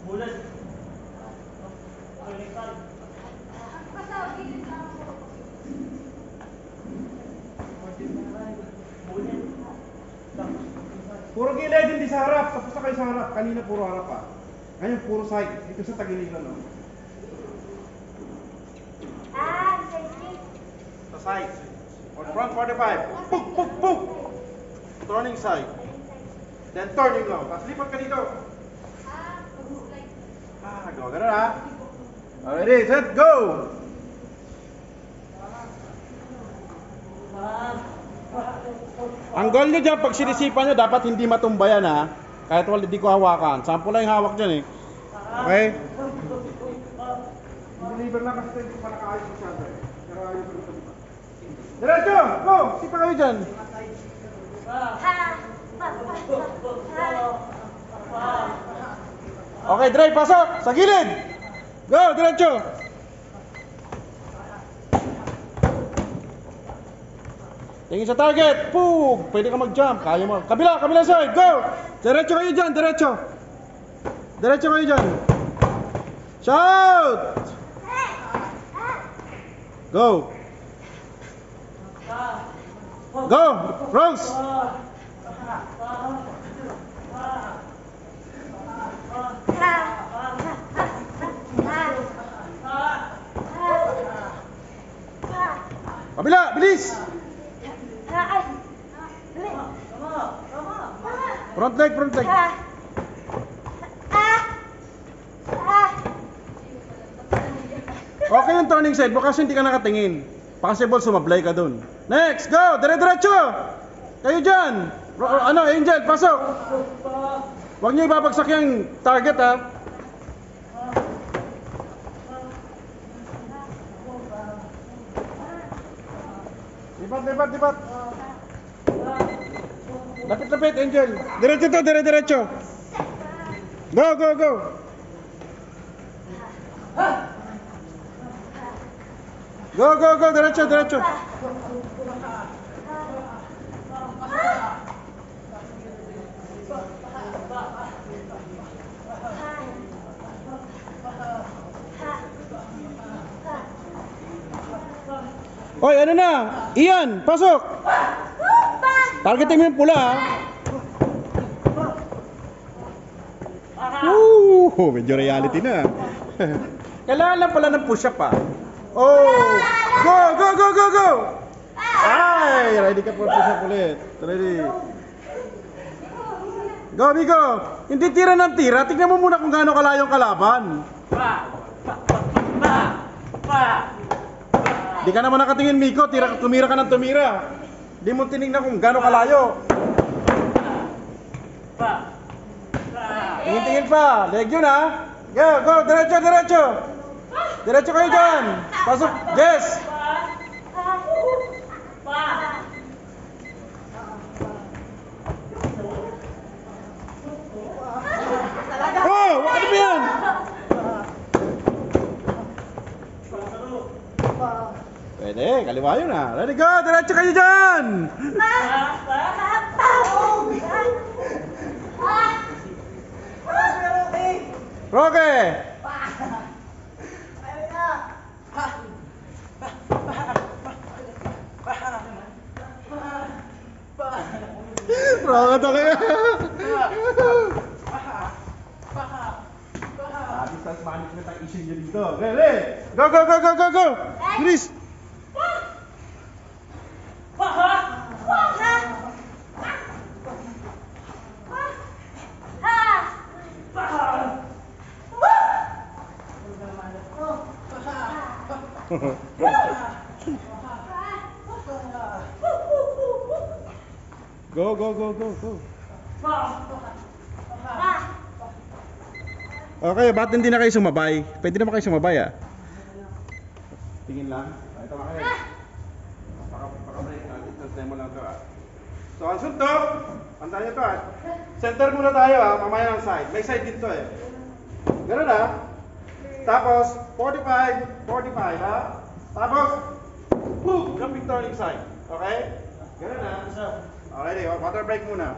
Bulan. Puro gilid, hindi sa harap. Tapos na kayo sa harap. Kanina puro harap pa. Ngayon puro side. Dito sa tagiliran, no? Sa side. On front 45. Puk, puk, puk. Turning side. Then turning long. Tapos lipat ka dito. Go. Ganun ha. Alright, set, go! Ang goal nyo dyan, pag sinisipan nyo, dapat hindi matumbayan ha. Kahit wala di ko hawakan. Sample lang yung hawak dyan eh. Okay? Deliver lang kasi hindi pa nakaayos masyado eh. Pero ayos ko ito. Diretso! Go! Sipa kayo dyan. Okay, drive, pasok! Sa gilid! Go! Diretso! Tingin sa target! Pug! Pwede ka mag-jump. Kaya mo. Kabila! Kabila side! Go! Diretso kayo dyan! Diretso! Diretso kayo dyan! Shout! Go! Go! Rose! Kabila! Bilis! Front leg, front leg. Okay yung turning side, baka hindi ka nakatingin. Possible sumablay ka dun. Next, go! Dire-diretso! Kayo dyan! Ano, Angel, pasok! Huwag niyo ibabagsak yung target ha. Lipat. Lapit, Angel. Diretso to, dire-diretso. Go. Go, diretso. Oy, ano na? Ian, pasok! Targetin mo yung pula ha. Medyo reality na. Kailangan lang pala ng push-up ha. Oh! Go! Ay! Ready ka for push-up ulit. Ready. Go, Bigo! Hindi tira ng tira. Tignan mo muna kung gaano kalayong kalaban. Di ka naman nakatingin, Miko. Tumira ka ng tumira. Di mo tinignan kung gaano kalayo. Tingin pa. Leg yun ha. Go. Diretso. Diretso kayo dyan. Pasok. Yes. Oh, ano ba yan? Pwede, kaliwa yun ha. Ready, go! Diretso kayo dyan! Roque! Roque talaga! Distance management ang issue nyo dito. Ready? Go! Bilis! Go. Okay, ba't hindi na kayo sumabay? Pwede naman kayo sumabay ah. Tingin lang. Ito nga kayo. Paka-break natin. Demo lang ito ah. So, ang suntok. Tandaan nyo ito ah. Center muna tayo ah. Mamaya ng side. May side dito eh. Ganun ah. Tapos, 45 ah. Tapos, boom! Jumping turning side. Okay? Ganun ah. Alright, water break muna.